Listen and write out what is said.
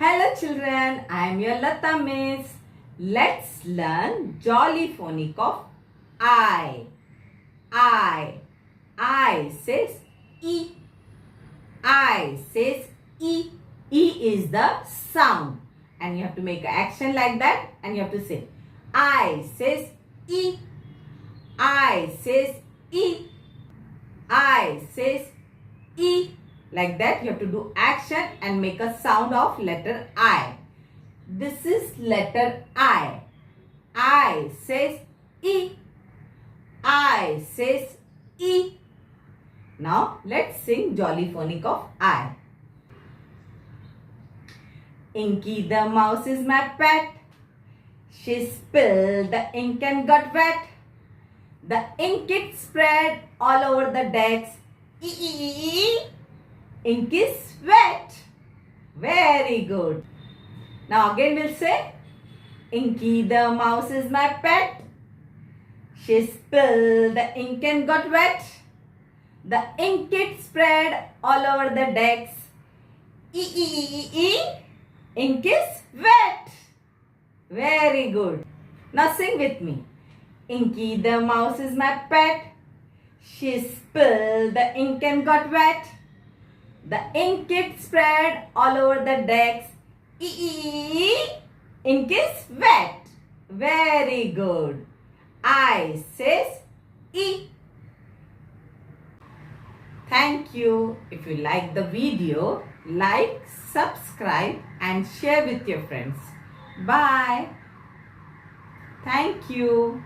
Hello children, I am your Lata Miss. Let's learn jolly phonic of I. I says E. I says E. E is the sound. And you have to make an action like that and you have to say I says E. I says E. I says E. Like that you have to do action and make a sound of letter I. This is letter I. I says E. I says E. Now let's sing jolly phonic of I. Inky the mouse is my pet. She spilled the ink and got wet. The ink it spread all over the decks. Ink is wet. Very good. Now again we'll say Inky the mouse is my pet. She spilled the ink and got wet. The ink it spread all over the decks. Ink is wet. Very good. Now sing with me. Inky the mouse is my pet. She spilled the ink and got wet. The ink it spread all over the decks. Ink is wet. Very good. I says E. Thank you. If you like the video, like, subscribe and share with your friends. Bye. Thank you.